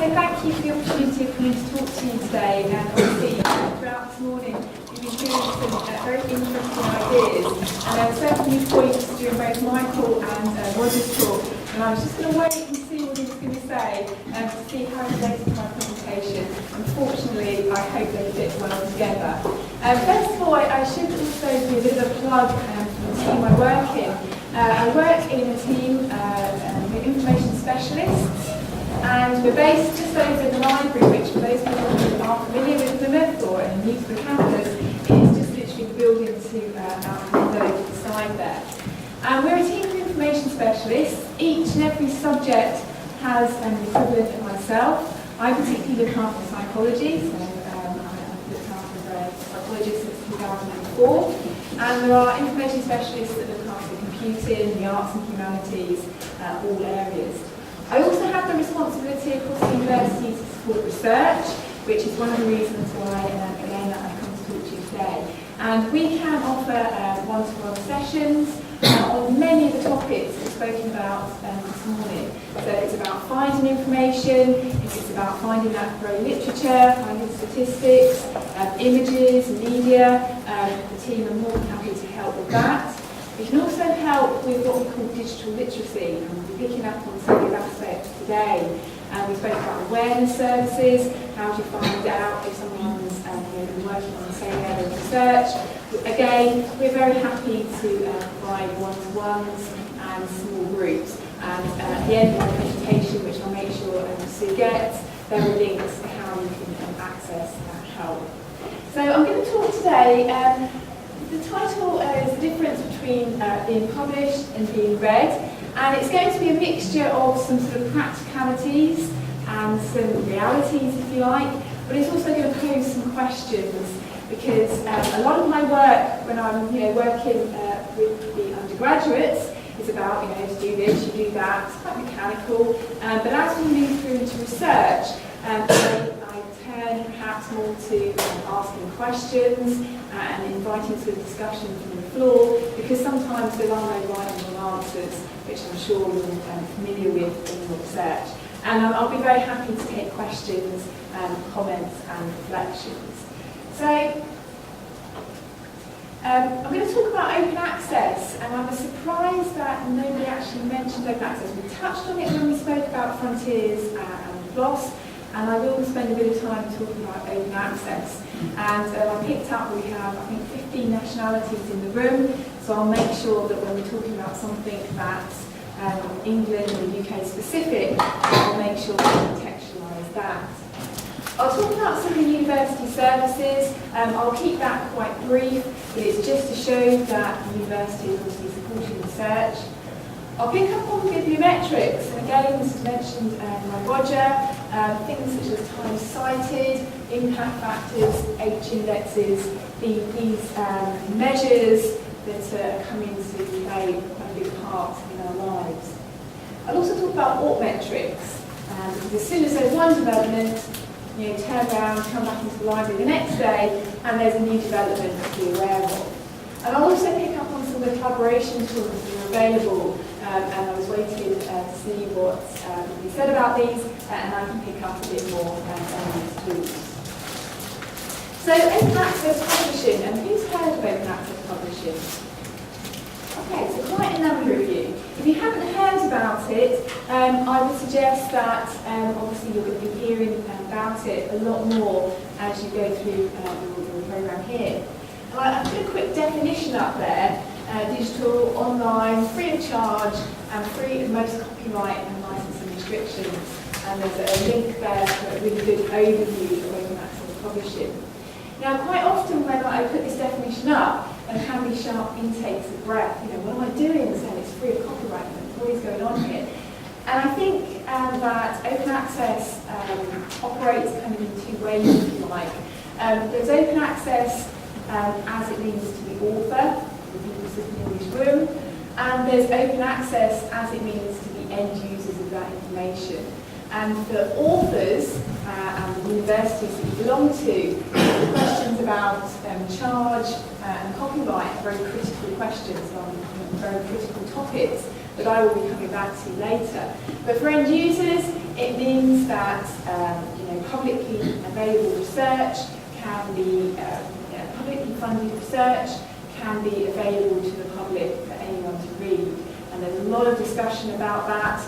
so thank you for the opportunity of coming to talk to you today. And obviously, throughout this morning, you've been hearing some very interesting ideas. And there were certainly points during both Michael and Roger's talk. And I was just going to wait and see what he was going to say to see how it relates to my presentation. Unfortunately, I hope they fit well together. First of all, I should also do a bit of a plug for the team I work in. I work in a team of information specialists. And we're based just over the library, which for those people who are familiar with Plymouth or new to the campus, is just literally the building to our window to the side there. And we're a team of information specialists. Each and every subject has an equivalent of myself. I particularly look after psychology, so I've looked after a psychologist since 2004. And there are information specialists that look after computing, the arts and humanities, all areas. I also have the responsibility across the university to support research, which is one of the reasons why, again, I come to talk to you today. And we can offer one-to-one sessions on many of the topics we've spoken about this morning. So it's about finding information, it's about finding that great literature, finding statistics, images, media. The team are more than happy to help with that. We can also help with what we call digital literacy, and we'll be picking up on some of these aspects today. We spoke about awareness services, how do you find out if someone's been working on the same area of research. Again, we're very happy to provide one-to-ones and small groups. And at the end of the presentation, which I'll make sure Sue gets, there are links to how you can access that help. So I'm going to talk today. The title is The Difference Between Being Published and Being Read, and it's going to be a mixture of some sort of practicalities and some realities, if you like, but it's also going to pose some questions, because a lot of my work when I'm working with the undergraduates is about, to do this, you do that, it's quite mechanical, but as we move through into research, I turn perhaps more to asking questions and inviting to a discussion from the floor, because sometimes there are no right and wrong answers, which I'm sure you're familiar with in your research. And I'll be very happy to take questions, comments and reflections. So I'm going to talk about open access, and I was surprised that nobody actually mentioned open access. We touched on it when we spoke about frontiers and PLOS, and I will spend a bit of time talking about open access. And I picked up we have, I think, 15 nationalities in the room, so I'll make sure that when we're talking about something that's England or UK specific, I'll make sure to contextualise that. I'll talk about some of the university services. I'll keep that quite brief, but it's just to show that the university is obviously supporting research. I'll pick up on Bibliometrics, and again, this is mentioned by Roger, things such as time cited, impact factors, H-indexes, these measures that come into play a big part in our lives. I'll also talk about Altmetrics, because as soon as there's one development, turn around, come back into the library the next day, and there's a new development to be aware of. And I'll also pick up on some of the collaboration tools that are available, and I was waiting to see what you said about these, and I can pick up a bit more on these tools. So open access publishing, and who's heard of open access publishing? Okay, so quite a number of you. If you haven't heard about it, I would suggest that obviously you're going to be hearing about it a lot more as you go through your programme here. And I put a quick definition up there. Digital, online, free of charge, and free of most copyright and licensing restrictions. And there's a link there for a really good overview of open access publishing. Now, quite often when I put this definition up, there can be sharp intakes of breath. What am I doing saying it's free of copyright? What is going on here? And I think that open access operates kind of in two ways, if you like. There's open access as it means to the author, the people sitting in this room, and there's open access as it means to the end users of that information. And the authors and the universities that you belong to, the questions about charge and copyright are very critical questions on very critical topics that I will be coming back to later. But for end users, It means that publicly available research can be, publicly funded research can be available to the public for anyone to read. And there's a lot of discussion about that.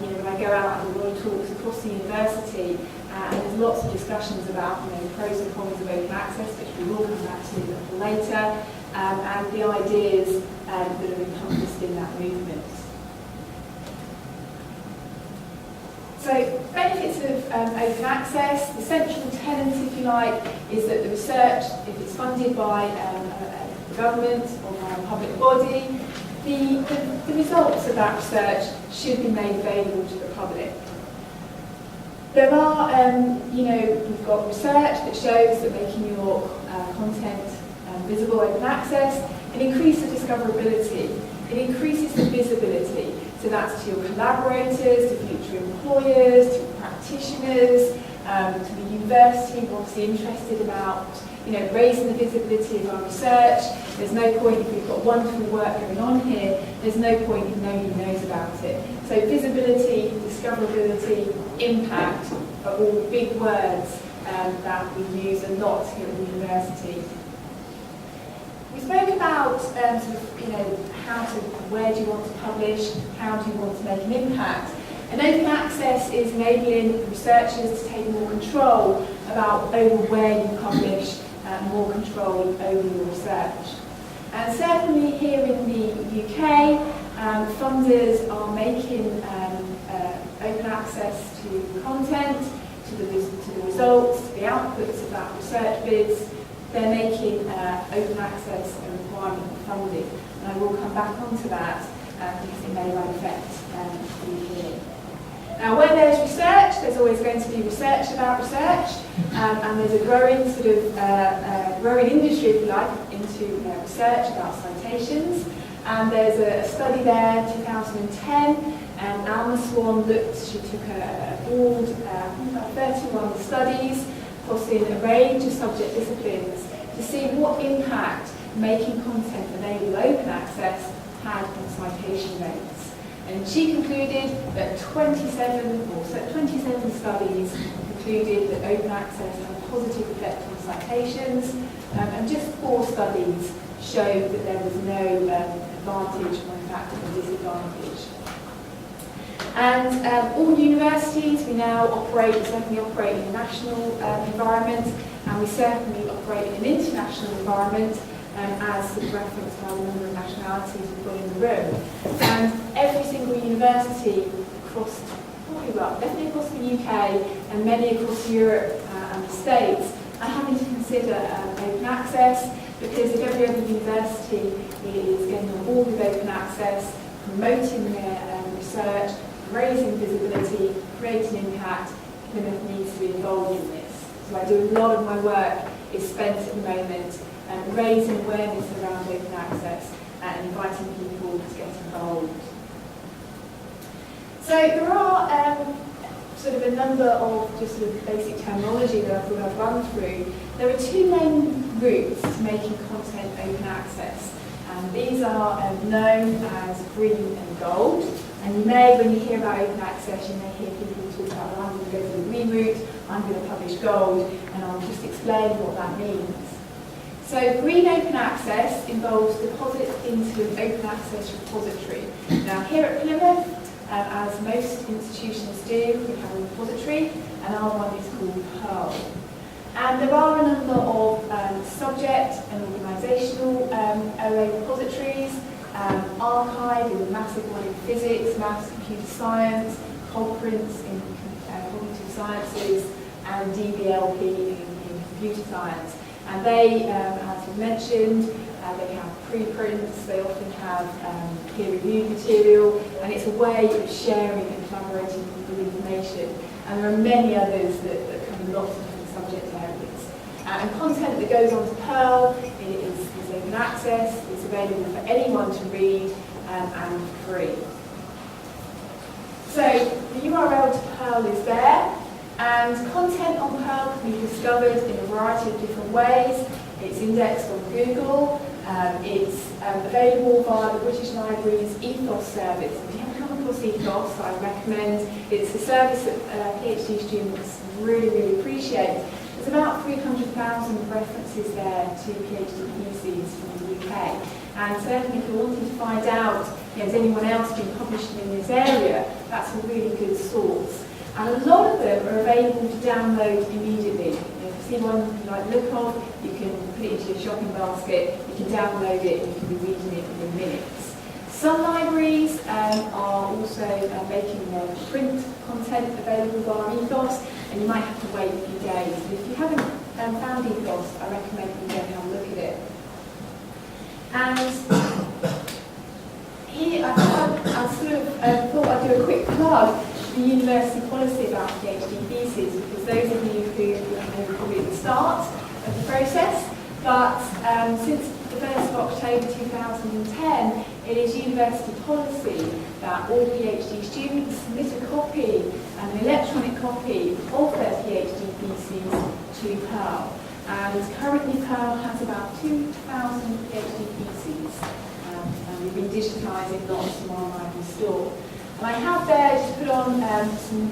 When I go out, I do a lot of talks across the university, and there's lots of discussions about the pros and cons of open access, which we will come back to a little later, and the ideas that are encompassed in that movement. So, benefits of open access, the central tenet, if you like, is that the research, if it's funded by the government or by a public body, the results of that research should be made available to the public. There are, we've got research that shows that making your content visible open access, it increases discoverability, it increases the visibility. So that's to your collaborators, to future employers, to practitioners, to the university, who are obviously interested about raising the visibility of our research. There's no point, if we've got wonderful work going on here, there's no point if nobody knows about it. So visibility, discoverability, impact are all big words that we use a lot here at the university. We spoke about where do you want to publish, how do you want to make an impact. And open access is enabling researchers to take more control over where you publish, more control over your research. And certainly here in the UK, funders are making open access to content, to the results, to the outputs of that research bids. They're making open access a requirement for funding. And I will come back onto that because it may well affect you here. Now, where there's research, there's always going to be research about research, and there's a growing growing industry, if you like, into research about citations. And there's a study there, 2010, and Alma Swan she took a board, about 31 studies, across in a range of subject disciplines, to see what impact making content enable open access had on citation rates. And she concluded that 27 studies concluded that open access had a positive effect on citations, and just 4 studies showed that there was no advantage, or in fact a disadvantage. And all universities, we now certainly operate in a national environment, and we certainly operate in an international environment, as sort of referenced by the number of nationalities we've got in the room. And every single university across, definitely across the UK and many across Europe and the States are having to consider open access, because if every other university is getting on board with open access, promoting their research, raising visibility, creating impact, Plymouth needs to be involved in this. So I do a lot of my work is spent at the moment raising awareness around open access and inviting people to get involved. So there are sort of a number of just sort of basic terminology that I thought I'd run through. There are 2 main routes to making content open access. And these are known as green and gold. And you may, when you hear about open access, you may hear people talk about, well, I'm going to go for the green route, I'm going to publish gold, and I'll just explain what that means. So green open access involves deposit into an open access repository. Now here at Plymouth, as most institutions do, we have a repository, and our one is called Pearl. And there are a number of subject and organisational OA repositories. Archive is a massive one in physics, maths, computer science, Cogprints in cognitive sciences, and DBLP in computer science. And they, as we mentioned, they have preprints, they often have peer-reviewed material, and it's a way of sharing and collaborating with information. And there are many others that come in lots of different subject areas. And content that goes on to Pearl is open access, it's available for anyone to read and free. So the URL to Pearl is there, and content on Pearl can be discovered in a variety of different ways. It's indexed on Google, it's available via the British Library's Ethos service. If you haven't come course ethos I recommend. It's a service that PhD students really, really appreciate. There's about 300,000 references there to PhD theses from the UK. And certainly if you're wanting to find out, has anyone else been publishing in this area, that's a really good source. And a lot of them are available to download immediately. If you see one you like the look of, you can put it into your shopping basket, you can download it, and you can be reading it within minutes. Some libraries are also making their print content available via ethos, and you might have to wait a few days. But if you haven't found ethos, I recommend you go and have a look at it. And here I thought I'd do a quick plug for the university policy about PhD theses, because those of you who are probably at the start of the process, but since the 1st of October 2010, it is university policy that all PhD students submit a copy, an electronic copy of their PhD theses to Pearl. And currently Pearl has about 2,000 PhD theses, and we've been digitising lots from our library store. And I have there just put on some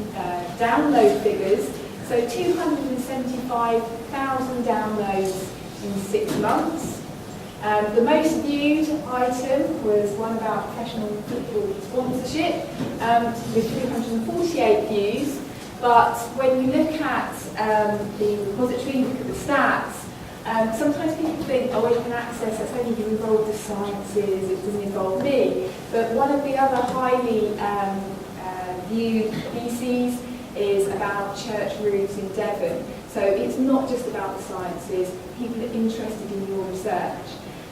download figures. So 275,000 downloads in 6 months. The most viewed item was one about professional football sponsorship, with 348 views. But when you look at the repository, look at the stats, sometimes people think, oh, open access, that's only to involve the sciences, it doesn't involve me. But one of the other highly viewed theses is about church roofs in Devon. So it's not just about the sciences, people are interested in your research.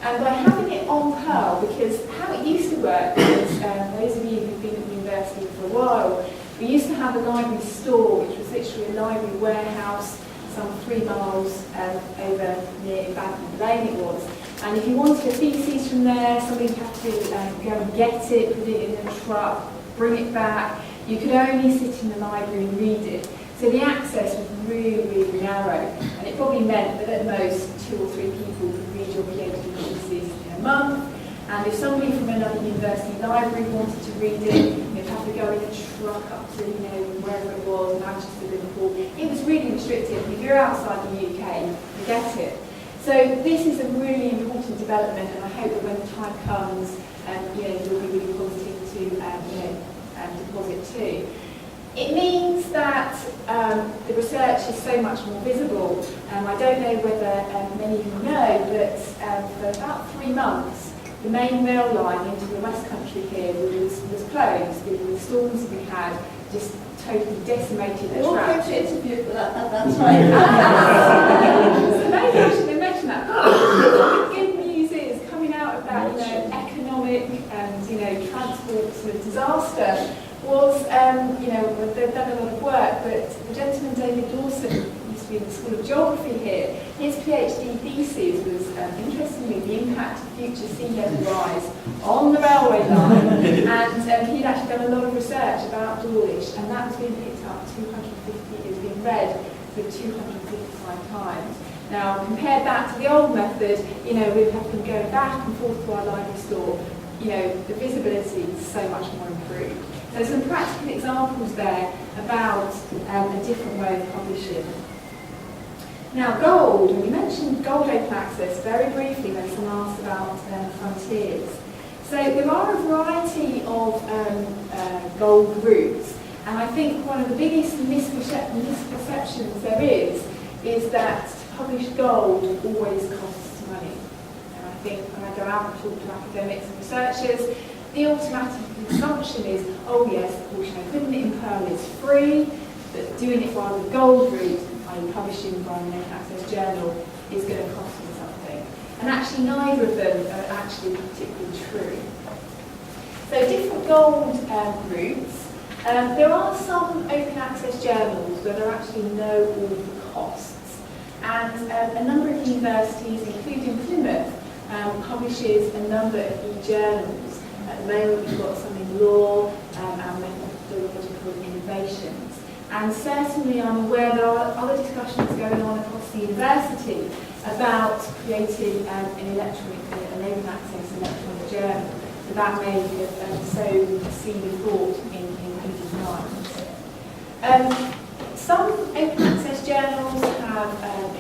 And by having it on Pearl, because how it used to work is, those of you who've been at the university for a while, we used to have a library store, which was literally a library warehouse, some 3 miles over near Embankment Lane it was. And if you wanted a thesis from there, somebody would have to go and get it, put it in a truck, bring it back. You could only sit in the library and read it. So the access was really, really narrow. And it probably meant that at most 2 or 3 people could read your PhD thesis in a month. And if somebody from another university library wanted to read it, they'd have to go in a truck up to, wherever it was, Manchester, Liverpool. It was really restricted. If you're outside the UK, forget it. So this is a really important development, and I hope that when the time comes, you'll be really positive to deposit too. It means that the research is so much more visible. I don't know whether many of you know, but for about 3 months, the main rail line into the West Country here was closed. The storms we had just totally decimated the track. They all interview for that's right. So maybe I should mention that. The good news is, coming out of that economic and transport sort of disaster was, they've done a lot of work, but the gentleman David Dawson, used to be in the School of Geography here, his PhD thesis was, interestingly, the impact of future sea level rise on the railway line, and he'd actually done a lot of research about Dawlish, and that was being picked up 250, it was being read for 255 times. Now, compare that to the old method, we'd have to go back and forth to our library store, the visibility is so much more improved. There's some practical examples there about a different way of publishing. Now, gold, we mentioned gold open access very briefly when someone asked about frontiers. So there are a variety of gold routes, and I think one of the biggest misperceptions there is that to publish gold always costs money. And I think when I go out and talk to academics and researchers, the automatic assumption is, oh yes, of course, putting it in Pearl is free, but doing it via the gold route, i.e. publishing via an open access journal, is going to cost me something. And actually neither of them are actually particularly true. So different gold routes. There are some open access journals where there actually no author costs. And a number of universities, including Plymouth, publishes a number of e-journals. At the moment we've got some in law and methodological innovations. And certainly I'm aware there are other discussions going on across the university about creating an open access electronic journal. that may have sown a seed of thought in people's minds. Some open access journals have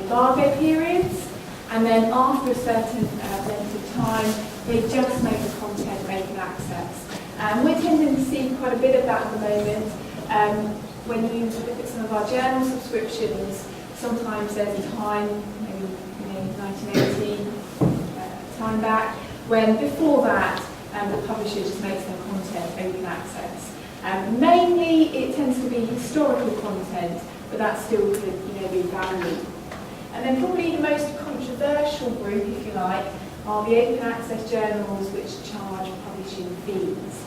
embargo periods, and then after a certain length of time, they just make the content open access. We're tending to see quite a bit of that at the moment. When you look at some of our journal subscriptions, sometimes there's a time, maybe 1980, time back, when before that the publisher just makes their content open access. Mainly it tends to be historical content, but that still could be valued. And then probably the most controversial group, if you like, are the open access journals which charge publishing fees.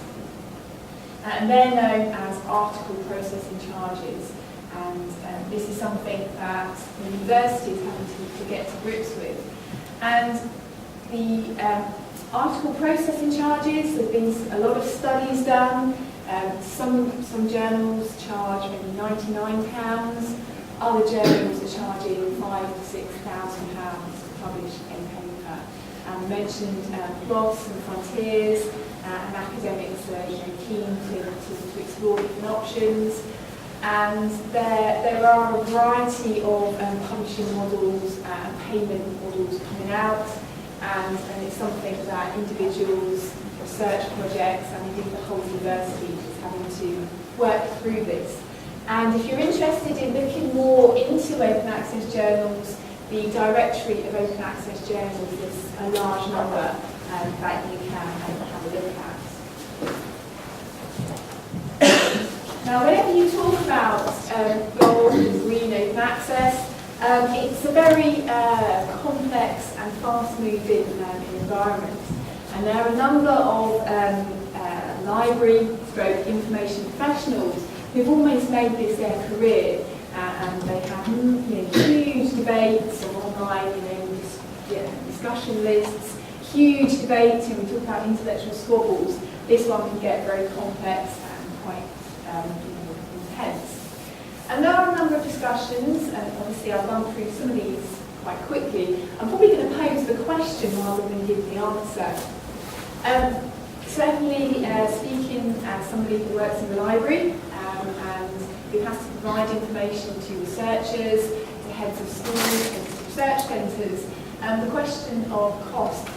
And they're known as article processing charges. And this is something that the university is having to get to grips with. And the article processing charges, there have been a lot of studies done. Some journals charge maybe £99. Other journals are charging £5,000 to £6,000 to publish a paper. We mentioned PLOS and Frontiers, and academics are keen to explore different options. And there are a variety of publishing models and payment models coming out, and it's something that individuals, research projects, and indeed the whole university is having to work through this. And if you're interested in looking more into open access journals, the directory of open access journals is a large number that you can have a look at. Now, whenever you talk about gold and green open access, it's a very complex and fast-moving environment. And there are a number of library/information professionals who've almost made this their career, and they have huge debates on online discussion lists, huge debates, and we talk about intellectual squabbles. This one can get very complex and quite intense. And there are a number of discussions, and obviously I'll run through some of these quite quickly. I'm probably going to pose the question rather than give the answer. Certainly, speaking as somebody who works in the library and who has to provide information to researchers, to heads of schools, heads of research centres, the question of costs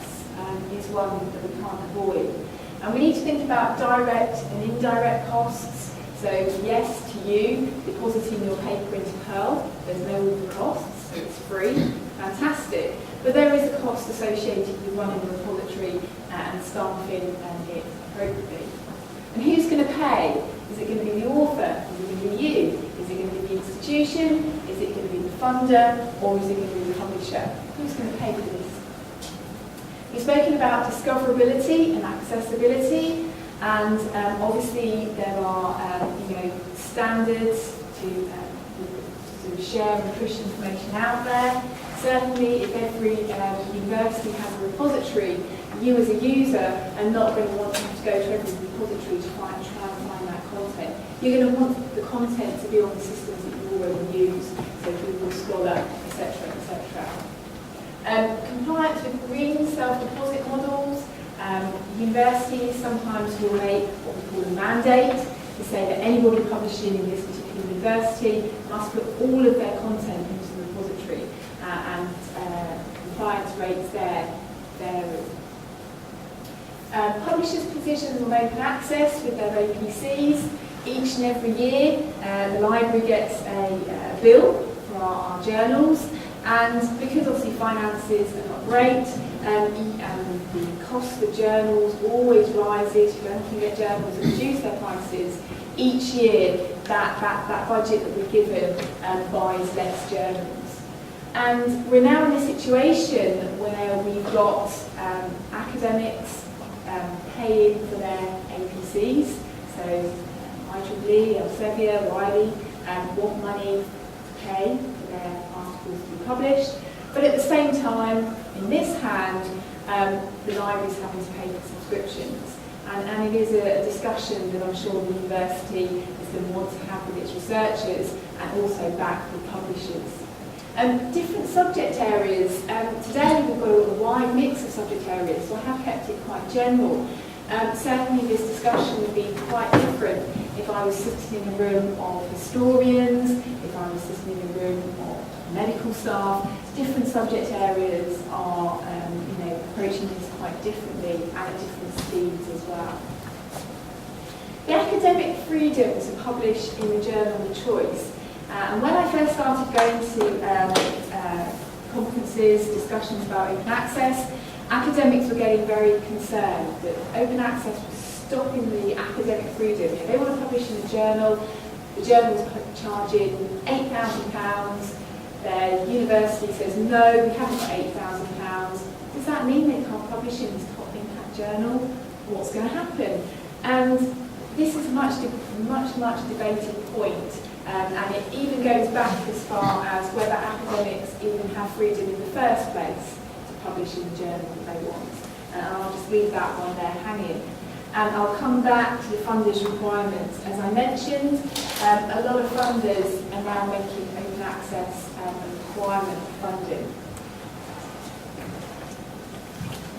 is one that we can't avoid. And we need to think about direct and indirect costs. So yes, to you, depositing your paper into Pearl, there's no other costs, so it's free, fantastic. But there is a cost associated with running the repository and staffing it appropriately. And who's going to pay? Is it going to be the author? Is it going to be you? Is it going to be the institution? Is it going to be the funder? Or is it going to be the publisher? Who's going to pay for this? We've spoken about discoverability and accessibility, and obviously there are standards to share and push information out there. Certainly, if every university has a repository, you as a user are not going to want to go to every repository to try and find that content. You're going to want the content to be on the systems that you already use, so Google Scholar, etc., etc. Compliance with green self-deposit models. Universities sometimes will make what we call a mandate to say that anybody publishing in this particular university must put all of their content into the repository, and compliance rates there vary. Publishers' positions on open access with their APCs. Each and every year, the library gets a bill for our journals, and because obviously finances are not great, and the cost of journals always rises. You don't often get journals that reduce their prices. Each year, that budget that we're given buys less journals. And we're now in a situation where we've got academics paying for their APCs, so IEEE, Elsevier, Wiley, want money to pay for their articles to be published. But at the same time, in this hand, the library is having to pay for subscriptions. And it is a discussion that I'm sure the university is going to want to have with its researchers and also back with publishers. Different subject areas. Today we've got a wide mix of subject areas, so I have kept it quite general. Certainly this discussion would be quite different if I was sitting in a room of historians, if I was sitting in a room of medical staff. Different subject areas are approaching this quite differently and at different speeds as well. The academic freedoms are published in the journal of choice. And when I first started going to conferences, discussions about open access, academics were getting very concerned that open access was stopping the academic freedom. If they want to publish in a journal, the journal was charging £8,000. Their university says, no, we haven't got £8,000. Does that mean they can't publish in this top impact journal? What's going to happen? And this is a much debated point, and it even goes back as far as whether academics even have freedom in the first place to publish in the journal that they want. And I'll just leave that one there hanging. And I'll come back to the funders' requirements. As I mentioned, a lot of funders are now making open access a requirement for funding.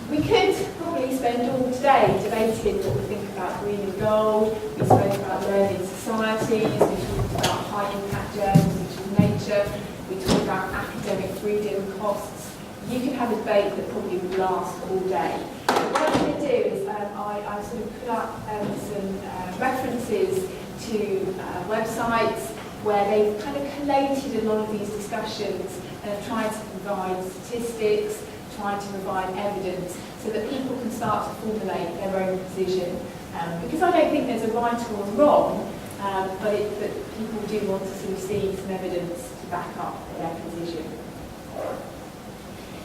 We could probably spend all day debating what we think about green and gold. We spoke about learning societies, we talked about high impact journals, which is Nature, we talked about academic freedom costs. You could have a debate that probably would last all day. But what I'm going to do is I sort of put up some references to websites where they've kind of collated a lot of these discussions and have tried to provide statistics, trying to provide evidence so that people can start to formulate their own position. Because I don't think there's a right or a wrong, but people do want to sort of see some evidence to back up their position.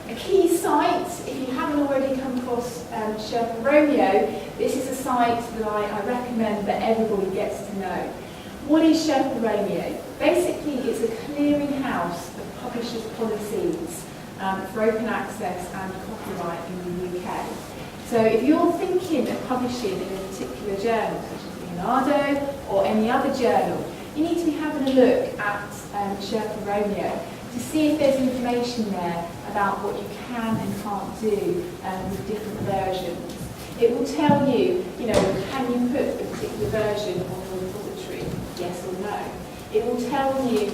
A key site, if you haven't already come across Sherpa Romeo, this is a site that I recommend that everybody gets to know. What is Sherpa Romeo? Basically, it's a clearinghouse of publishers' policies for open access and copyright in the UK. So if you're thinking of publishing in a particular journal, such as Leonardo or any other journal, you need to be having a look at Sherpa Romeo to see if there's information there about what you can and can't do with different versions. It will tell you, can you put a particular version on your repository, yes or no. It will tell you,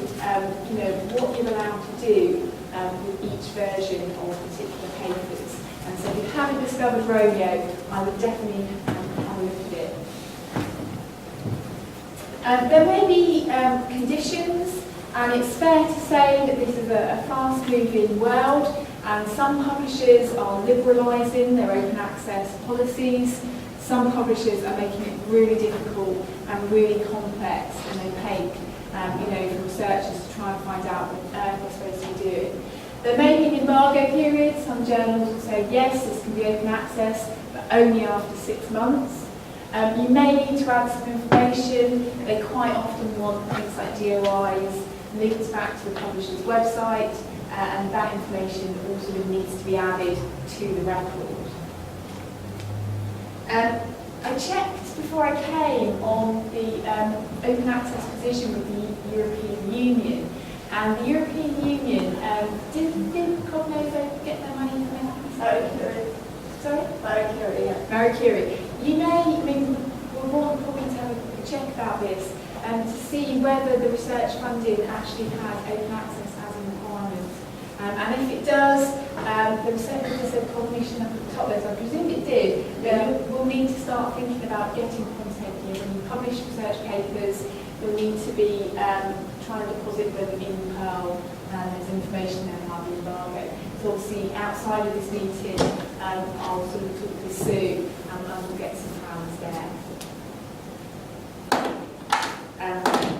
what you're allowed to do with each version of particular papers. And so if you haven't discovered Romeo, I would definitely have a look at it. There may be conditions, and it's fair to say that this is a fast-moving world, and some publishers are liberalising their open access policies. Some publishers are making it really difficult and really complex and opaque, for researchers to try and find out what they're supposed to be doing. There may be an embargo period. Some journals will say, yes, this can be open access, but only after 6 months. You may need to add some information. They quite often want things like DOIs, links back to the publisher's website, and that information also needs to be added to the record. I checked before I came on the open access position with the European Union, and the European Union did CogNovo get their money from open access? Marie Curie. Sorry? Marie Curie, yeah. Marie Curie. We want probably to have a check about this and to see whether the research funding actually had open access as a requirement. And if it does, the researchers said cognition up at the top there, so I presume it did. We'll need to start thinking about getting content here. When you publish research papers, you'll need to be trying to deposit them in Pearl, and there's information there about the embargo. So obviously outside of this meeting, I'll sort of talk to Sue and we'll get some plans there.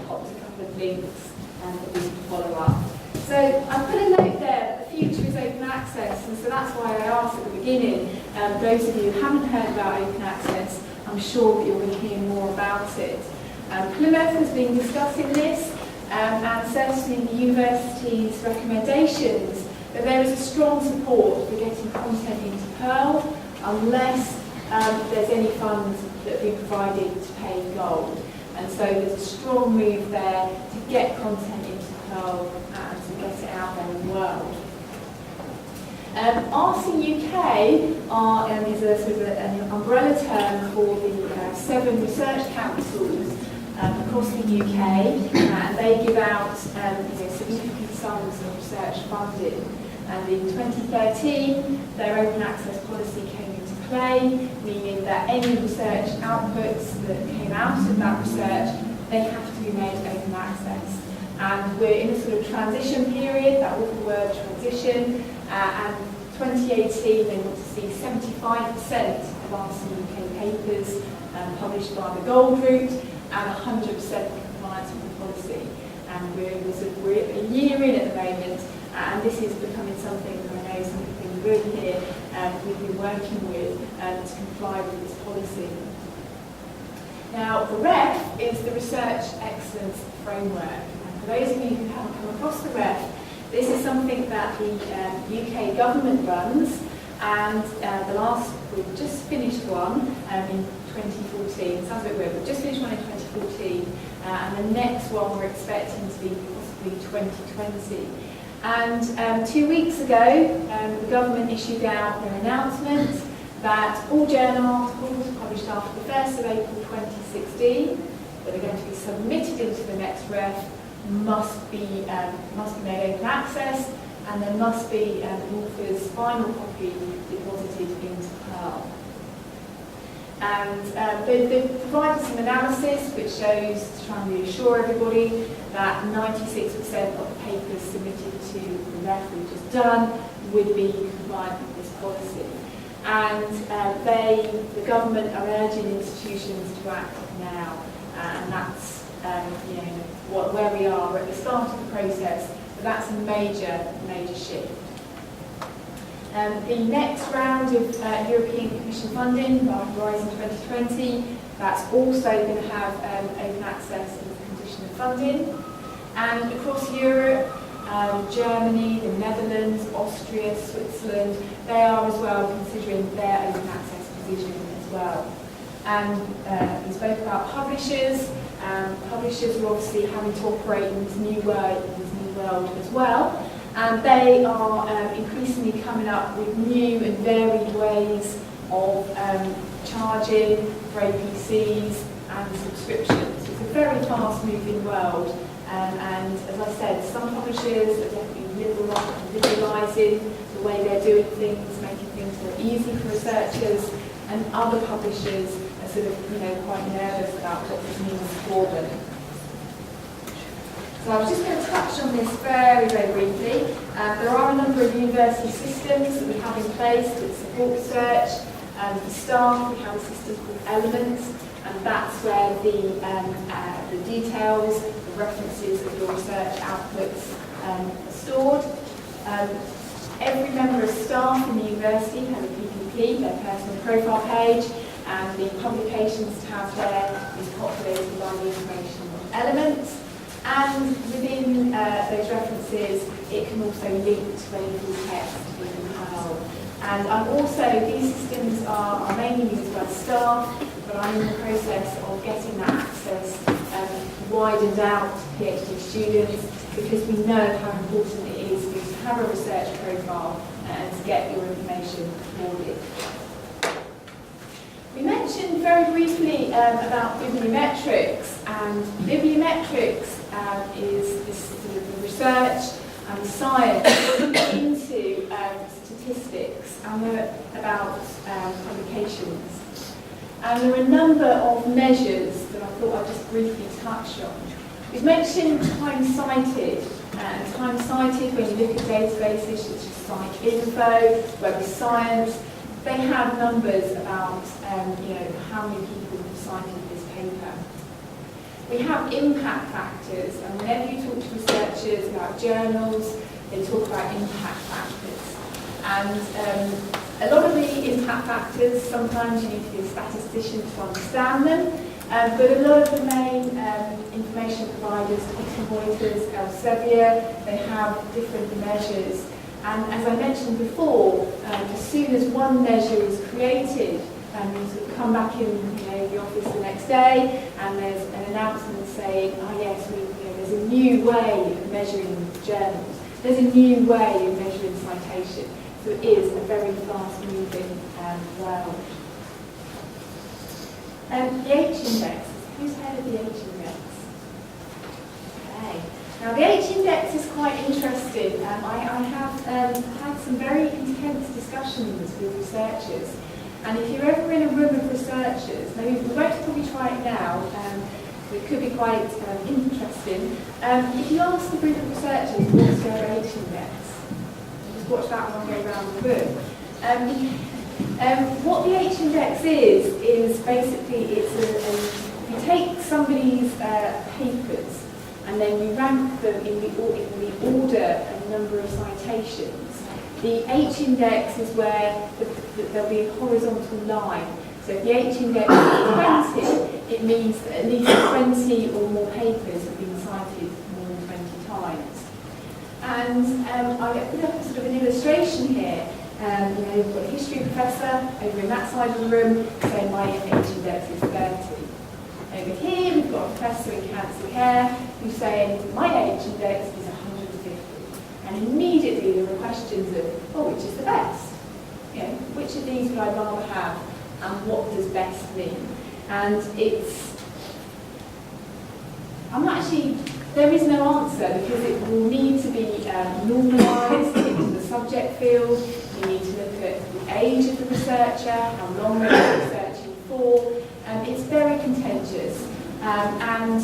Popped a couple of links that we can follow up. So I put a note there that the future is open access, and so that's why I asked at the beginning, those of you who haven't heard about open access, I'm sure that you're going to hear more about it. Plymouth has been discussing this, and certainly the university's recommendations that there is a strong support for getting content into Pearl, unless there's any funds that have been provided to pay gold. And so there's a strong move there to get content into Pearl and to get it out there in the world. RCUK is a sort of an umbrella term for the 7 research councils across the UK, and they give out significant sums of research funding. And in 2013, their open access policy came into play, meaning that any research outputs that came out of that research, they have to be made open access. And we're in a sort of transition period, that awful word transition, and 2018 they want to see 75% of RCUK papers published by the gold route and 100% compliance with the policy. And we're a year in at the moment, and this is becoming something that I know some people in the room here we've been working with to comply with this policy. Now, the REF is the Research Excellence Framework. And for those of you who haven't come across the REF, this is something that the UK government runs, and we've just finished one in 2014. It sounds a bit weird, we've just finished one in 2014, and the next one we're expecting to be possibly 2020. And 2 weeks ago, the government issued out their announcement that all journal articles published after the 1st of April 2016 that are going to be submitted into the next REF must be made open access, and there must be an author's final copy deposited into Pearl. And they've provided some analysis which shows, to try and reassure everybody, that 96% of the papers submitted to the REF we've just done would be compliant with this policy. And the government are urging institutions to act now, and that's where we are at the start of the process. But that's a major shift. The next round of European Commission funding by Horizon 2020, that's also going to have open access as a condition of funding. And across Europe, Germany, the Netherlands, Austria, Switzerland, they are as well considering their open access position as well. And we spoke about publishers. Publishers are obviously having to operate in this new world as well. And they are increasingly coming up with new and varied ways of charging for APCs and subscriptions. It's a very fast-moving world. And as I said, some publishers are definitely liberalising the way they're doing things, making things more easy for researchers, and other publishers are sort of, quite nervous about what this means for them. So I was just going to touch on this very, very briefly. There are a number of university systems that we have in place that support research. For staff, we have a system called Elements, and that's where the details, the references of your research outputs are stored. Every member of staff in the university has a PPP, their personal profile page, and the publications tab there is populated by the information on Elements. And within those references, it can also link to any full text in Cockarill. And these systems are mainly used by staff, but I'm in the process of getting that access widened out to PhD students, because we know how important it is for you to have a research profile and to get your information recorded. We mentioned very briefly about Bibliometrics, and Bibliometrics is this sort of research and science into statistics and about publications. And there are a number of measures that I thought I'd just briefly touch on. We've mentioned time cited, and time cited when you look at databases such as PsycInfo, Web of Science, they have numbers about how many people have cited this paper. We have impact factors, and whenever you talk to researchers about journals, they talk about impact factors. And a lot of the impact factors, sometimes you need to be a statistician to understand them, but a lot of the main information providers, Thomson Reuters, Elsevier, they have different measures. And as I mentioned before, as soon as one measure is created, you sort of come back in the office the next day, and there's an announcement saying, yes, there's a new way of measuring journals. There's a new way of measuring citation. So it is a very fast-moving world. The H-index. Who's heard of the H-index? Okay. Now the H-index is quite interesting. I have had some very intense discussions with researchers. And if you're ever in a room of researchers, maybe we won't probably try it now, it could be quite interesting. If you ask the group of researchers what's their H-index, just watch that one go around the room. What the H-index is basically you take somebody's papers and then you rank them in the order and number of citations. The H-index is where there'll be a horizontal line. So if the H-index is 20, it means that at least 20 or more papers have been cited more than 20 times. And I put up sort of an illustration here. We've got a history professor over in that side of the room saying my H-index is 30. Over here we've got a professor in cancer care who's saying my H-index is 150. And immediately there are questions of, which is the best? Which of these would I rather have, and what does best mean? And there is no answer because it will need to be normalised into the subject field. You need to look at the age of the researcher, how long they're researching for. It's very contentious. And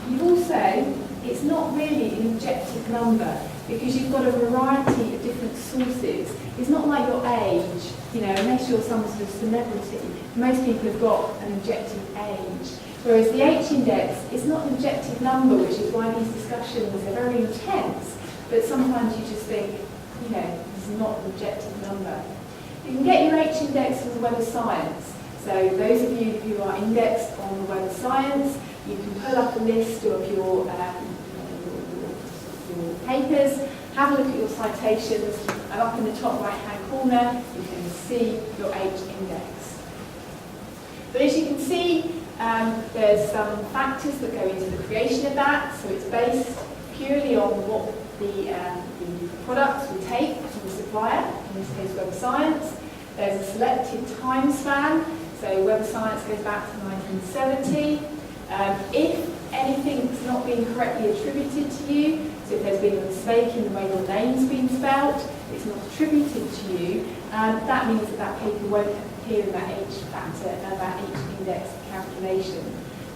you've also, it's not really an objective number because you've got a variety of different sources. It's not like your age, unless you're some sort of celebrity. Most people have got an objective age. Whereas the H-index is not an objective number, which is why these discussions are very intense. But sometimes you just think, this is not an objective number. You can get your H-index from the Web of Science. So those of you who are indexed on the Web of Science, you can pull up a list of your papers, have a look at your citations, and up in the top right-hand corner, you can see your H-index. But as you can see, there's some factors that go into the creation of that. So it's based purely on what the products we take from the supplier, in this case Web of Science. There's a selected time span. So Web of Science goes back to 1970. If anything's not been correctly attributed to you, so if there's been a mistake in the way your name's been spelt, it's not attributed to you, that means that paper won't appear in that H factor and that H-index calculation.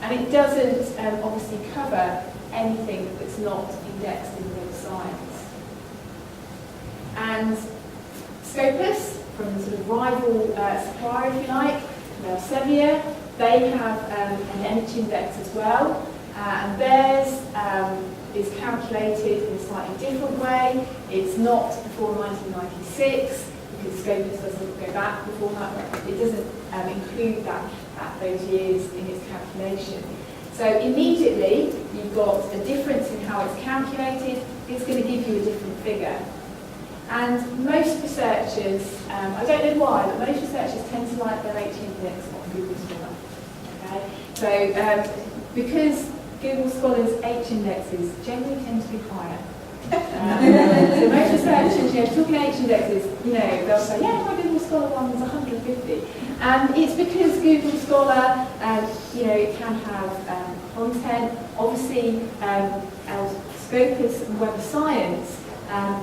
And it doesn't obviously cover anything that's not indexed in Web of Science. And Scopus, from the sort of rival supplier, if you like, Elsevier, they have an H-index as well, and theirs is calculated in a slightly different way. It's not before 1996 because Scopus doesn't go back before that. It doesn't include those years in its calculation. So immediately you've got a difference in how it's calculated. It's going to give you a different figure. And most researchers, I don't know why, but most researchers tend to like their H-index on Google Scholar. Okay? So because Google Scholar's H-indexes generally tend to be higher. So most researchers, talking H-indexes, they'll say, yeah, my Google Scholar one was 150. And it's because Google Scholar, it can have content. Obviously, Scopus and Web of Science,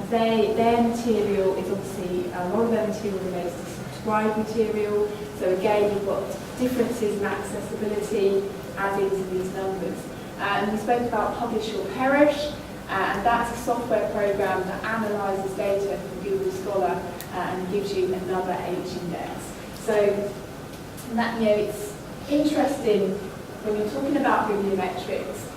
their material is obviously, a lot of their material relates to subscribed material. So again, you've got differences in accessibility added to these numbers. And we spoke about Publish or Perish, and that's a software program that analyzes data from Google Scholar and gives you another H-index. So that, it's interesting when you're talking about bibliometrics,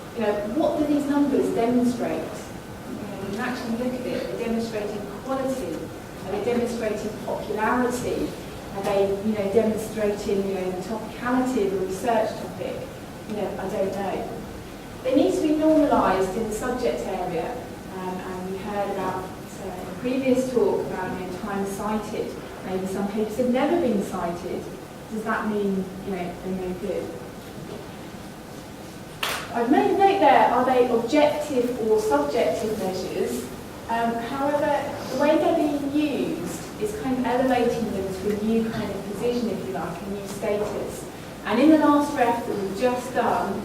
what do these numbers demonstrate? You can actually look at it. They're demonstrating quality. Are they demonstrating popularity? Are they, demonstrating, the topicality of a research topic? I don't know. They need to be normalised in the subject area, and we heard about in a previous talk about time cited. Maybe some papers have never been cited. Does that mean they're no good? I've made a note there. Are they objective or subjective measures? However, the way they're being used is kind of elevating them to a new kind of position, if you like, a new status. And in the last ref that we've just done,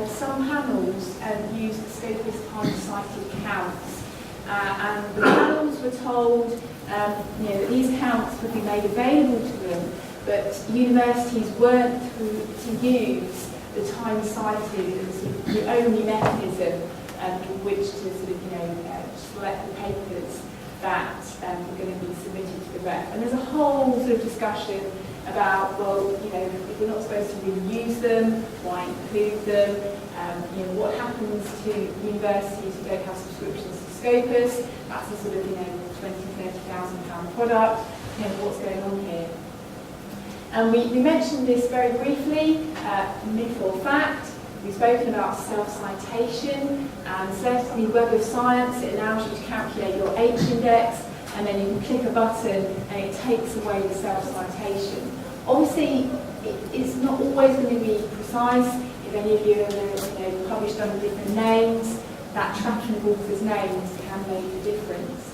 some panels used the Scopus time-cited counts. And the panels were told that these counts would be made available to them, but universities weren't to use the time-cited as the only mechanism in which to select the papers that were going to be submitted to the ref. And there's a whole sort of discussion about, well, if we're not supposed to really use them, why include them? What happens to universities who don't have subscriptions to Scopus? That's a sort of, £20,000–30,000 product. What's going on here? And we mentioned this very briefly, myth or fact. We've spoken about self-citation, and certainly Web of Science, it allows you to calculate your H-index, and then you can click a button and it takes away the self-citation. Obviously, it's not always going to be precise. If any of you are published under different names, that tracking of authors' names can make a difference.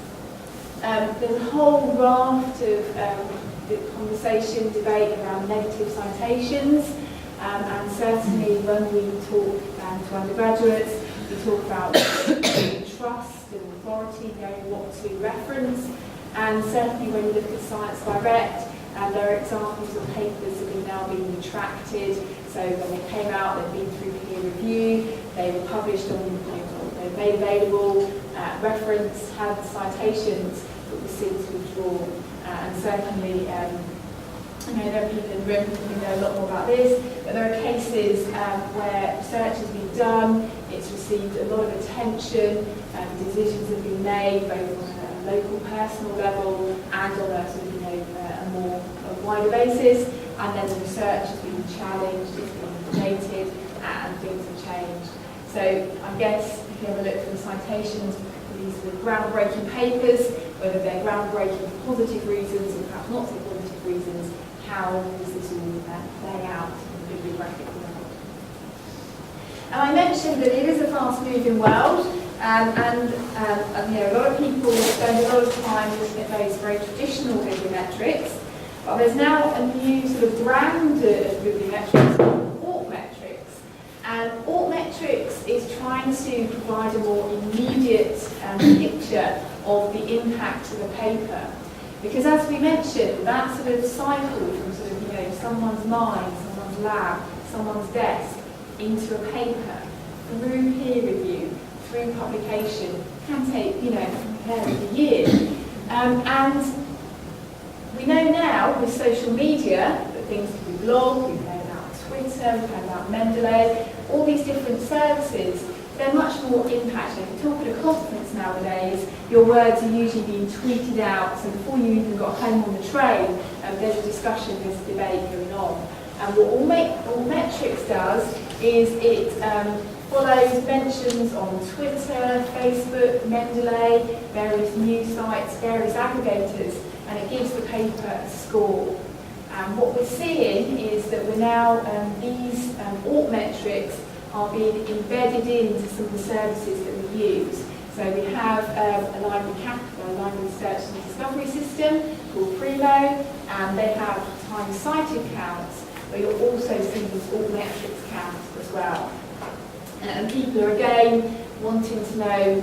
There's a whole raft of the conversation, debate around negative citations, and certainly when we talk to undergraduates, we talk about trust and authority, knowing what to reference, and certainly when you look at Science Direct, there are examples of papers that have now been retracted. So when they came out, they've been through peer review, they were published on, they were made available, reference, had citations, but were since withdrawn. And certainly, there are people in the room who know a lot more about this, but there are cases where research has been done, it's received a lot of attention, decisions have been made both on a local personal level and on a sort of, a more wider basis, and then the research has been challenged, it's been updated, and things have changed. So I guess if you have a look at the citations for these sort of groundbreaking papers, whether they're groundbreaking for positive reasons or perhaps not so positive reasons, how does this all play out in the bibliographic world? And I mentioned that it is a fast-moving world, and a lot of people spend a lot of time looking at those very traditional bibliometrics, but there's now a new sort of brand of bibliometrics called Altmetrics. And Altmetrics is trying to provide a more immediate picture of the impact of the paper. Because as we mentioned, that sort of cycle from sort of, someone's mind, someone's lab, someone's desk, into a paper, through peer review, through publication, can take, a year. And we know now with social media that things can be blogged, we've heard about Twitter, we've heard about Mendeley, all these different services, they're much more impactful. If you talk at a conference nowadays, your words are usually being tweeted out, so before you even got home on the train, there's a discussion, there's a debate going on. And what Altmetrics does is it follows mentions on Twitter, Facebook, Mendeley, various news sites, various aggregators, and it gives the paper a score. And what we're seeing is that we're now, these Altmetrics are being embedded into some of the services that we use. So we have a library search and discovery system called Primo, and they have time-cited counts, but you'll also see these Altmetrics counts as well. And people are again wanting to know,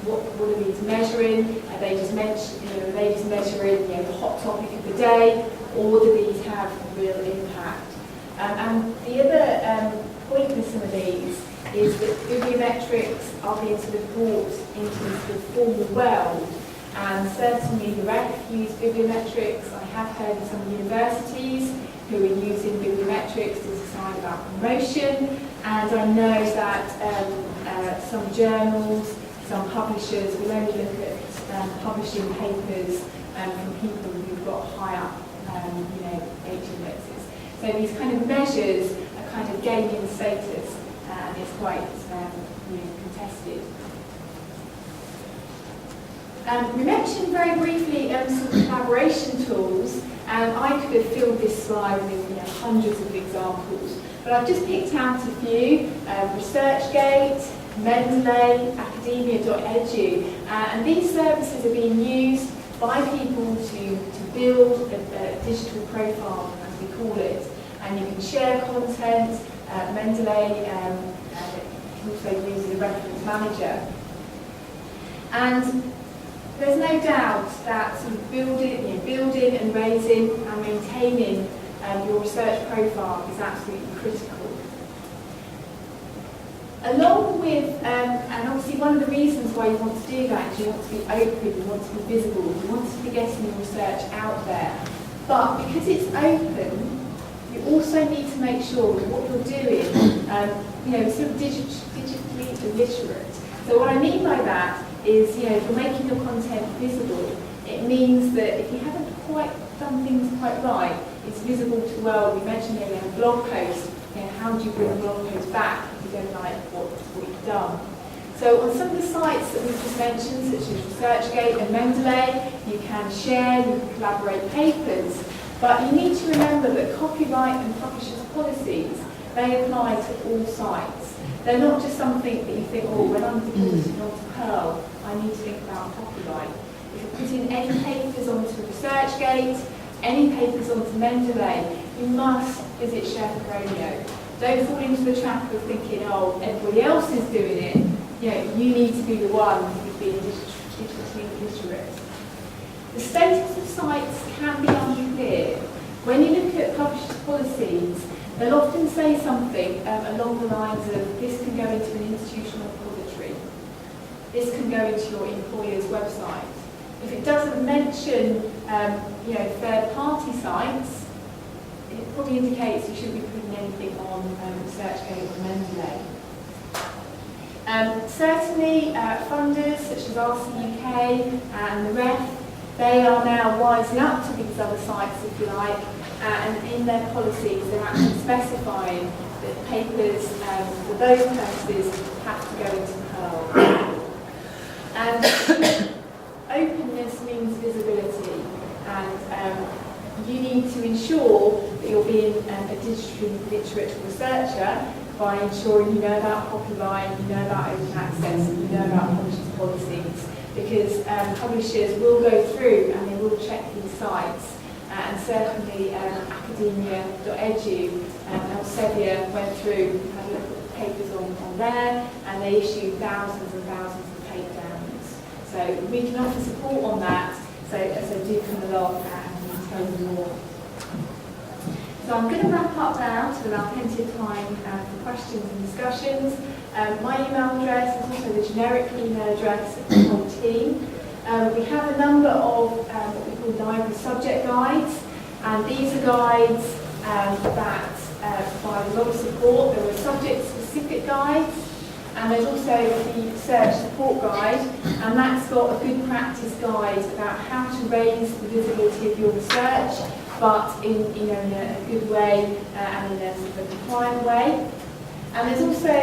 what are these measuring? Are they just measuring, the hot topic of the day, or do these have a real impact? And the other point with some of these is that bibliometrics are being sort of brought into the formal world, and certainly the REF use bibliometrics. I have heard of some universities who are using bibliometrics to decide about promotion, and I know that some journals, some publishers will only look at publishing papers from people who've got higher H-indexes. So these kind of measures are kind of gaining status, and it's quite contested. We mentioned very briefly some collaboration tools, and I could have filled this slide with hundreds of examples, but I've just picked out a few: ResearchGate, Mendeley, Academia.edu, and these services are being used by people to build a digital profile, as we call it, and you can share content. Mendeley can also use as a reference manager. And there's no doubt that sort of building and raising and maintaining your research profile is absolutely critical. Along with, and obviously one of the reasons why you want to do that is you want to be open, you want to be visible, you want to be getting your research out there. But because it's open, you also need to make sure that what you're doing, sort of digitally illiterate. So what I mean by that is, if you're making your content visible, it means that if you haven't quite done things quite right, it's visible to the world. We mentioned earlier a blog post. How do you bring a blog post back if you don't like what you've done? So on some of the sites that we've just mentioned, such as ResearchGate and Mendeley, you can share, you can collaborate papers, but you need to remember that copyright and publishers' policies, they apply to all sites. They're not just something that you think, oh, when I'm depositing onto Pearl, I need to think about copyright. If you're putting any papers onto ResearchGate, any papers onto Mendeley, you must visit Sherpa Radio. Don't fall into the trap of thinking, oh, everybody else is doing it. You need to be the one who's being digitally literate. The status of sites can be unclear. When you look at publishers' policies, they'll often say something along the lines of, this can go into an institutional repository. This can go into your employer's website. If it doesn't mention, third-party sites, it probably indicates you shouldn't be putting anything on ResearchGate or Mendeley. Certainly, funders such as RCUK and the REF, they are now wising up to these other sites, if you like, and in their policies they're actually specifying that papers for those purposes have to go into Pearl. And openness means visibility, and you need to ensure that you're being a digitally literate researcher by ensuring you know about copyright, you know about open access, and you know about publishers' policies, because publishers will go through and they will check these sites, and certainly academia.edu, Elsevier went through, had a look at the papers on there, and they issued thousands and thousands of takedowns. So we can offer support on that, so do come along and tell you more. So I'm going to wrap up now to allow plenty of time for questions and discussions. My email address is also the generic email address of the whole team. We have a number of what we call library subject guides, and these are guides that provide a lot of support. There are subject-specific guides, and there's also the research support guide, and that's got a good practice guide about how to raise the visibility of your research, but in a good way and in a sort of a compliant way. And there's also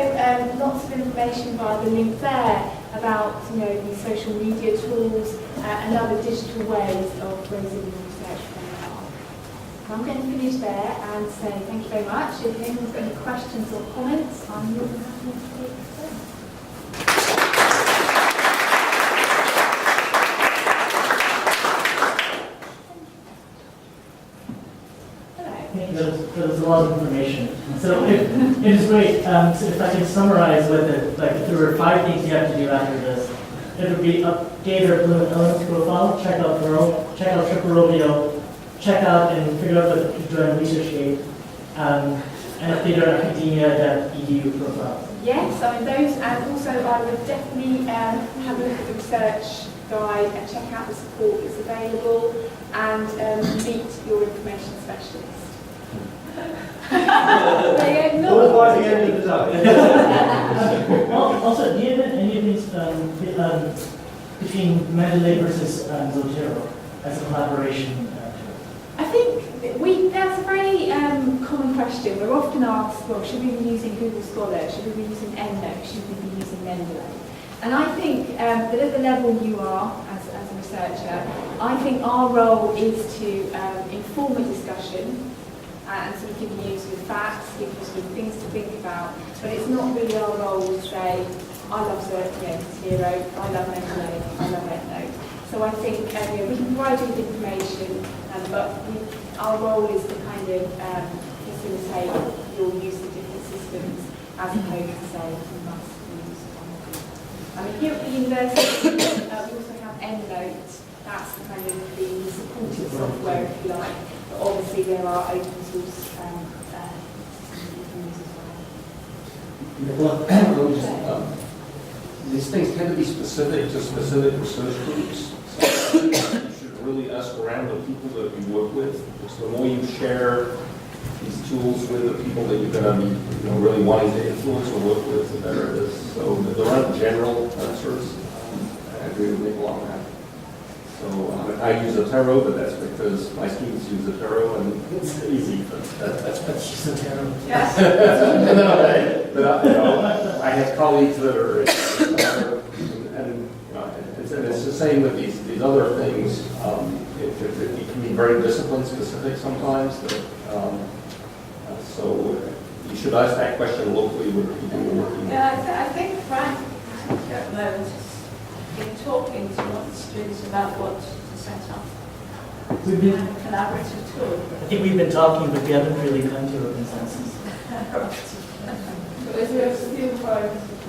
lots of information via the link there about the social media tools and other digital ways of raising your research profile. So I'm going to finish there and say thank you very much. If anyone's got any questions or comments, I'm more than happy to take them. There was a lot of information. So it is great. So if I can summarize with it, like if there were 5 things you have to do after this, it would be update our Plymouth Elements profile, check out Pearl, check out Triple Romeo, check out and figure out what to join ResearchGate, and update our academia.edu profile. Yes, I mean those, and also I would definitely have a look at the research guide and check out the support that's available, and meet your information specialist. All by the end of the day. Also, do you have any of these between Mendeley versus Zotero as a collaboration? I think that's a very common question. We're often asked, well, should we be using Google Scholar? Should we be using EndNote? Should we be using Mendeley? And I think that at the level you are as a researcher, I think our role is to inform a discussion and sort of give you sort of facts, give you sort of things to think about. But it's not really our role to say, I love Zero, I love Mendeley, I love EndNote. So I think we can provide you with information, but our role is to kind of facilitate your use of different systems as opposed to say you must use one. I mean, here at the university, we also have EndNote. That's the kind of the supported software, if you like. But obviously, there are open source systems you can use as well. These things tend to be specific to specific research groups. So you should really ask around the people that you work with. Because the more you share these tools with the people that you're going to be really wanting to influence or work with, the better it is. So there aren't general answers. I agree with Nicola on that. So I use Zotero, but that's because my students use Zotero and it's easy. But that's Zotero. Yes. I have colleagues that are, and it's the same with these other things. It can be very discipline specific sometimes. So you should ask that question locally with people who are working. Yeah, I think Frank at the moment in talking to lots of students about what to set up We've been, a collaborative tool. I think we've been talking, but we haven't really come to a consensus. So is there still for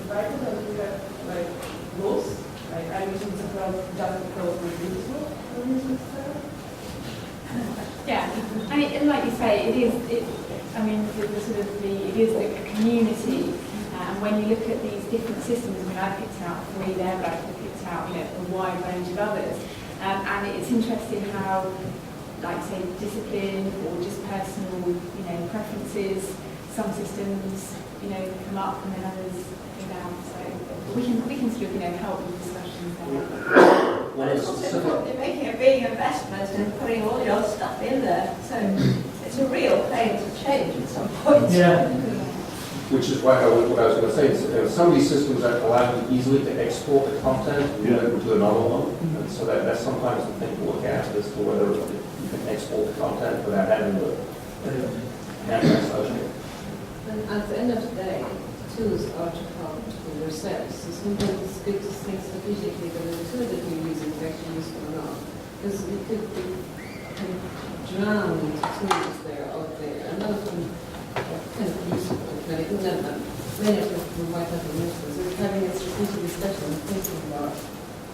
writers or do you have like rules? Like I'm using the program just because it's useful or useful? Yeah, I mean, and like you say, it is a community, and when you look at these different systems, I mean, I picked out 3 there, but I picked out a wide range of others, and it's interesting how, like say, discipline or just personal, preferences. Some systems, come up and then others go down. So we can sort of, help with discussions there. But it's also important making a big investment and putting all your stuff in there. So it's a real thing to change at some point. Yeah. Which is what I was going to say. Is, some of these systems that allow you easily to export the content to another one. And so that's sometimes the thing to look at as to whether you can export the content without having to And at the end of the day, tools are to help to research. So sometimes it's good to think strategically whether the tool that we're using is actually useful or not. Because we could be kind of drowned into tools that are out there. And none of them are kind of useful. Many of them might have an influence. So having a strategic discussion and thinking about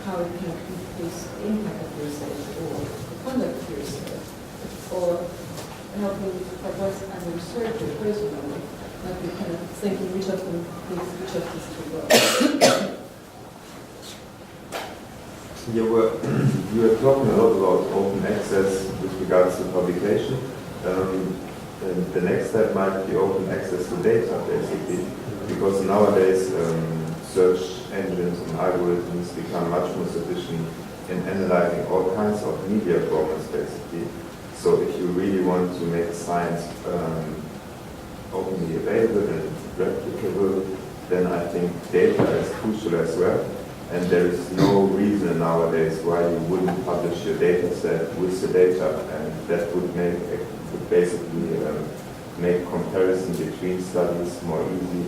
how it can increase the impact of research or the conduct of research, or helping progress as a researcher personally. Like we kind of thinking which of them needs which of these to go. You were talking a lot about open access with regards to publication. And the next step might be open access to data, basically, because nowadays search engines and algorithms become much more sufficient in analyzing all kinds of media formats, basically. So if you really want to make science openly available and replicable, then I think data is crucial as well. And there is no reason nowadays why you wouldn't publish your data set with the data, and that would basically make comparison between studies more easy.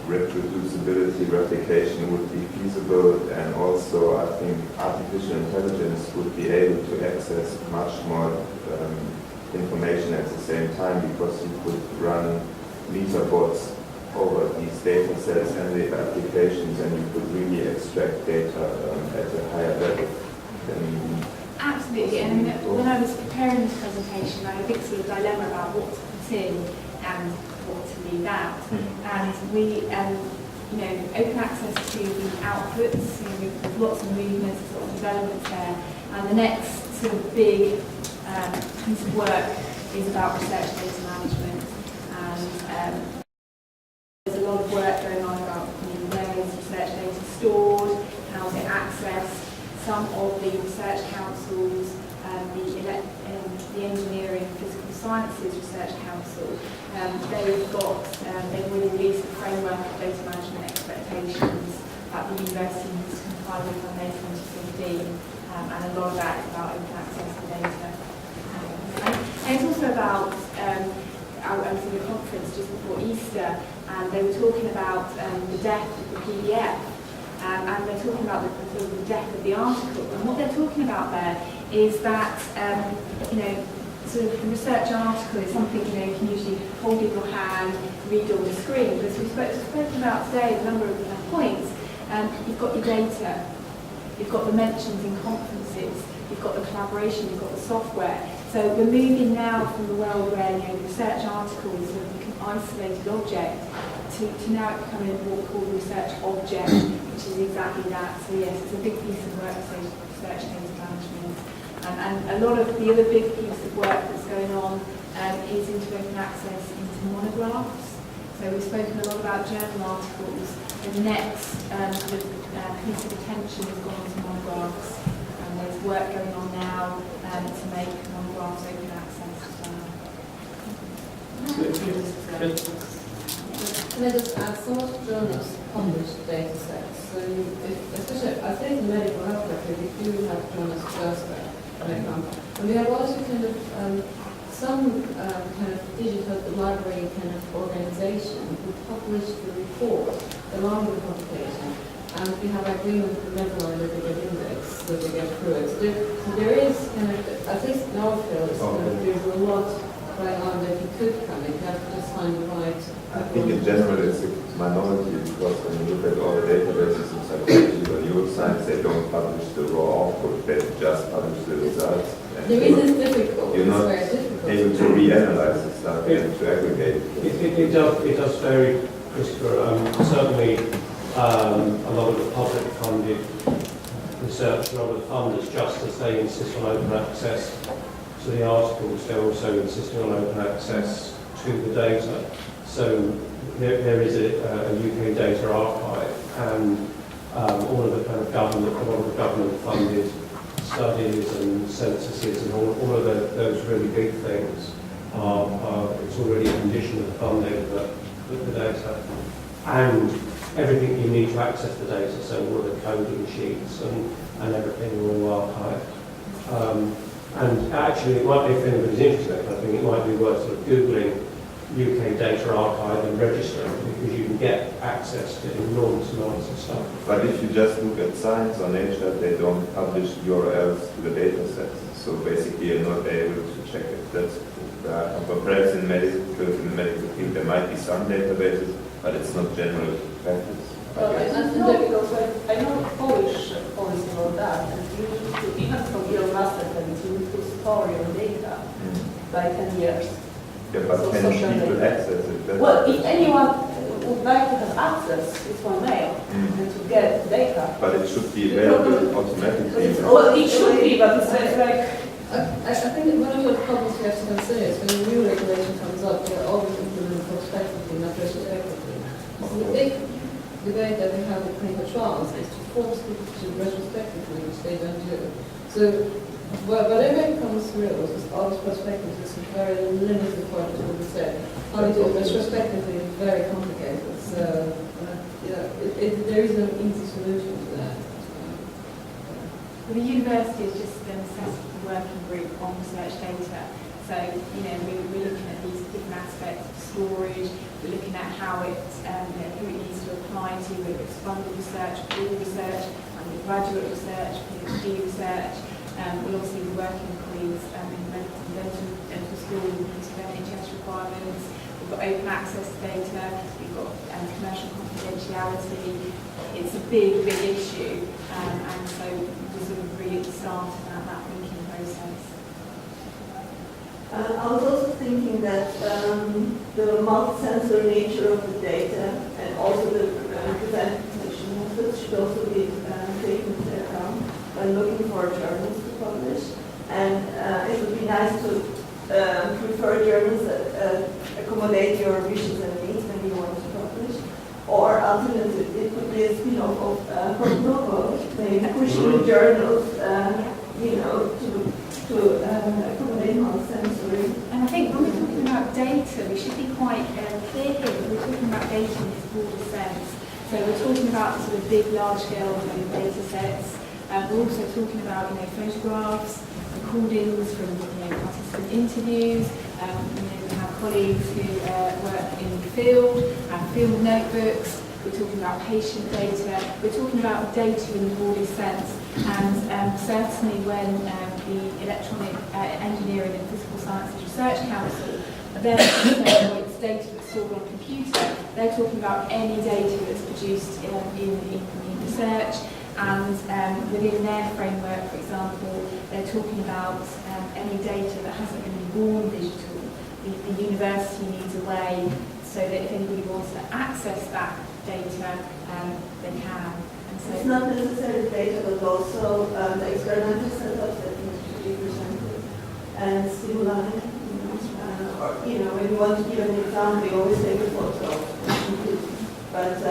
Reproducibility, replication would be feasible, and also I think artificial intelligence would be able to access much more information at the same time, because you could run leaderboards over these data sets and the applications, and you could really extract data at a higher level than. Absolutely, and when I was preparing this presentation, I had a big sort of dilemma about what to put in and what to leave out. And we, open access to the outputs, there's lots of movements, lots of developments there. And the next sort of big piece of work is about research data management. And there's a lot of work going on about where is research data stored, how is it accessed. Some of the research councils, the Engineering and Physical Sciences Research Council, they've already released a framework of data management expectations that the university needs to comply with on May 2015, and a lot of that is about open access to data. And it's also about, I was in a conference just before Easter, and they were talking about the death of the PDF. and they're talking about the sort of the depth of the article. And what they're talking about there is that, sort of the research article is something, you can usually hold in your hand, read on the screen. But as we've spoken about today, a number of points, you've got your data, you've got the mentions in conferences, you've got the collaboration, you've got the software. So we're moving now from the world where, the research article is an isolated object to now it becoming what we call the research object, which is exactly that. So yes, it's a big piece of work, so research data management. And a lot of the other big piece of work that's going on is into open access into monographs. So we've spoken a lot about journal articles. The next piece of attention has gone to monographs. And there's work going on now to make monographs open access as well. Can I just add, some of the journals publish data sets. So especially, I think in medical health record, we do have journals elsewhere. And we have also kind of some kind of digital library kind of organization who publish the report along with the publication. And we have agreement with the methodology that they get indexed, so they get through it. So there is kind of, at least in our field, there's a lot going on that you could come in. You have to just find the right. I think in general it's a minority because when you look at all the databases in psychology or neuroscience, they don't publish the raw output, they just publish the results. The reason it's difficult. You're not it's very difficult. able to reanalyze the stuff and to aggregate. It does vary, Christopher. Certainly, a lot of the public funded research, a lot of the funders, just as they insist on open access to the articles, they're also insisting on open access to the data. So there is a UK data archive, and all of the kind of government, a lot of the government-funded studies and censuses and all of those really big things it's already a condition of the funding of the data. And everything you need to access the data, so all of the coding sheets and everything are all archived. And actually, it might be, if anybody's interested, I think it might be worth sort of Googling UK data archive and registering, because you can get access to enormous amounts of stuff. But if you just look at Science or Nature, they don't publish URLs to the data sets. So basically you're not able to check it. That's but perhaps in the medical field there might be some databases, but it's not general practice. Well, no, because I know Polish policy about that, and you need to, even from your master studies, you need to store your data by 10 years. Yeah, but So can social people data. access it? That's Well, if anyone would like to have access, it's one mail, and to get data. but it should be available automatically. Well, it should be, but it's like, I think that one of the problems we have to consider is when a new regulation comes up, they're always implemented prospectively, not retrospectively. So the big debate that we have with clinical trials is to force people to do retrospectively, which they don't do. So whatever comes through is always prospective. It's a very limited part of what we said. How to do it retrospectively is very complicated. So there is no easy solution to that. The university is just set up a working group on research data. So, we're looking at these different aspects of storage, we're looking at how it, who it needs to apply to, whether it's funded research, field research, undergraduate research, PhD research. We'll obviously be working with colleagues in dental school, we need to have NHS requirements, we've got open access to data, we've got commercial confidentiality. It's a big, big issue, and so we're sort of really at the start of that thinking process. I was also thinking that the multi-sensor nature of the data and also the presentation methods should also be taken into account when looking for journals to publish. And it would be nice to prefer journals that accommodate your wishes and needs when you want to publish. Or alternatively, it could be a spin-off of CogNovo, maybe pushing journals, to accommodate multi-sensory. And I think when we're talking about data, we should be quite clear here that we're talking about data in its broader sense. So we're talking about sort of big, large-scale data sets. We're also talking about photographs, recordings from participant interviews. We have colleagues who work in the field, field notebooks, we're talking about patient data, we're talking about data in the broadest sense. And certainly when the Electronic Engineering and Physical Sciences Research Council, they're it's data that's stored on a computer, they're talking about any data that's produced in research. And within their framework, for example, they're talking about any data that hasn't been born digital. The university needs a way so that if anybody wants to access that data, they can. And so it's not necessarily data, but also the experimental setups that need to be presented and stimuli. When you want to give an example, you always take a photo. But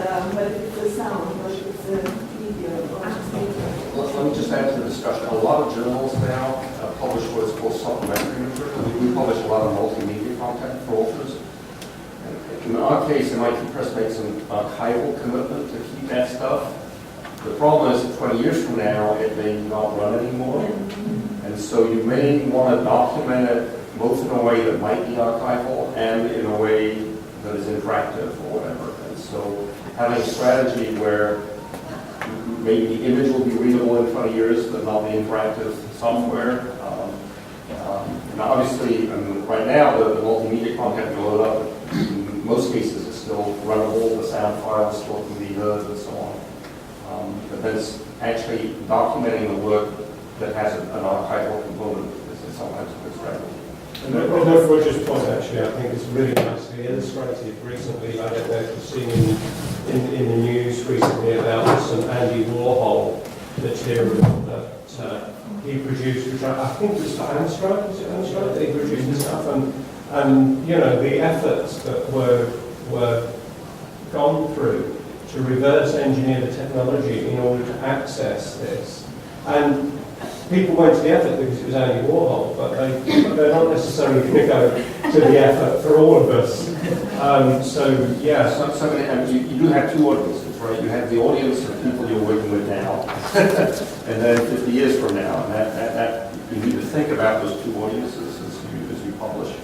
if it's a sound, or if it's a video, or Let me just add to the discussion. A lot of journals now publish what is called supplementary material. We publish a lot of multimedia content for authors. And in our case, MIT Press makes an archival commitment to keep that stuff. The problem is that 20 years from now, it may not run anymore. And so you may want to document it both in a way that might be archival and in a way that is interactive or whatever. And so having a strategy where maybe the image will be readable in 20 years, but not the interactive software. And obviously, right now, the multimedia content you load up, in most cases, is still runnable. The sound file still can be heard and so on. But then it's actually documenting the work that has an archival component is sometimes a good strategy. And that Roger's point, actually, I think is really nicely illustrated recently. I don't know if you've seen in the news recently about some Andy Warhol material that he produced, which I think was for Amstrad, was it Amstrad that he produced and stuff? And the efforts that were gone through to reverse engineer the technology in order to access this. And people went to the effort because it was Andy Warhol, but they're not necessarily going to go to the effort for all of us. You do have two audiences, right? You have the audience of people you're working with now, and then 50 years from now, and that you need to think about those two audiences as you publish.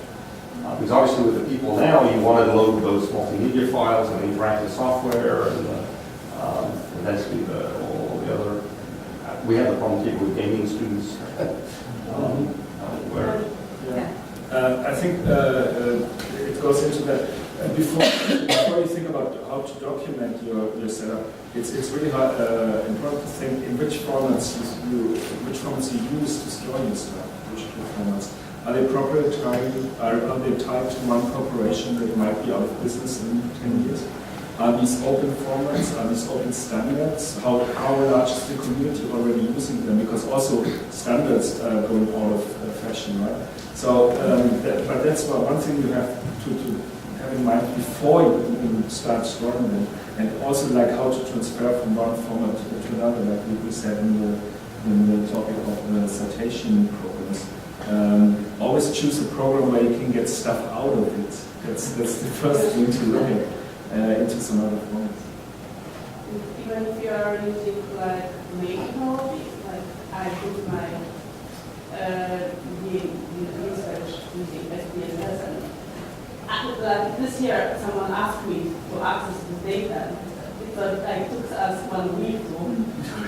Because obviously with the people now, you want to load those multimedia files and interactive software, and eventually all the other. We have the problem with gaming students. I think it goes into that. Before you think about how to document your setup, it's really hard, important to think in which formats you use to store your stuff. Which formats are they properly tied? Are they tied to one corporation that might be out of business in 10 years? Are these open formats? Are these open standards? How large is the community already using them? Because also standards are going out of fashion, right? So, but that's one thing you have to have in mind before you even start storing them, and also like how to transfer from one format to another, like we said in the topic of the citation programs. Always choose a program where you can get stuff out of it. That's the first thing to look at. Into some other formats. Even if you are using like Maple, like I put my research using SPSS, and like this year someone asked me to access the data. It took us 1 week to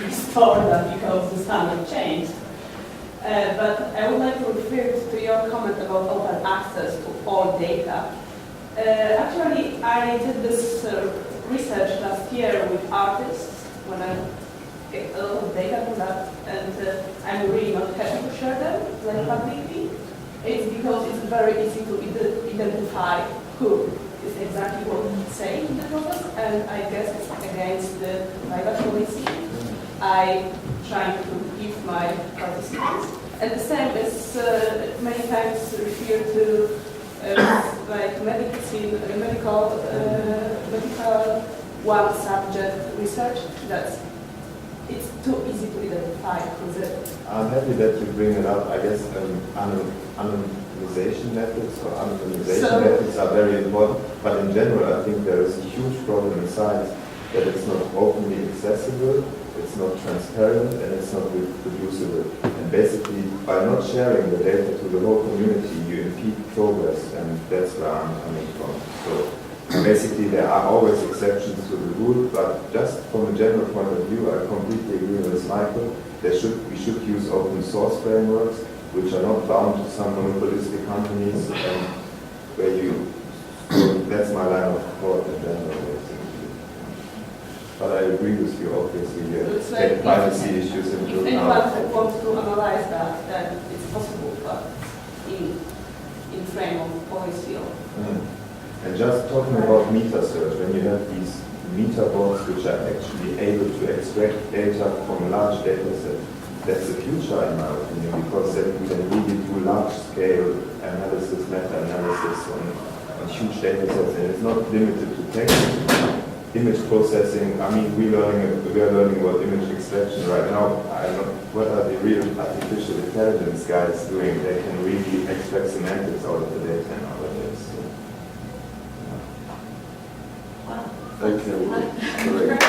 restore that because the standard changed. But I would like to refer to your comment about open access to all data. Actually, I did this research last year with artists when I get a lot of data from that, and I'm really not happy to share them like publicly. It's because it's very easy to identify who is exactly what he's saying in the process, and I guess it's against the private policy I try to give my participants. And the same is many times referred to like medical one subject research. It's too easy to identify. I'm happy that you bring it up. I guess anonymization methods or anonymization methods are very important, but in general I think there is a huge problem in science that it's not openly accessible, it's not transparent, and it's not reproducible. And basically, by not sharing the data to the whole community, you impede progress, and that's where I'm coming from. So Basically, there are always exceptions to the rule, but just from a general point of view, I completely agree with Michael. We should use open source frameworks, which are not bound to some monopolistic companies, where you. So that's my line of thought in general. Basically. But I agree with you. Obviously, you It's take like privacy issues into if account. anyone wants to analyze that, then it's possible, but in frame of policy or And just talking about meta search, when you have these meta bots which are actually able to extract data from a large data set, that's the future in my opinion, because then we can really do large-scale analysis, meta-analysis on huge data sets, and it's not limited to text. Image processing, I mean, we are learning about image extraction right now. I don't know, what are the real artificial intelligence guys doing? They can really extract semantics out of the data nowadays. So. wow. Thank you. Correct.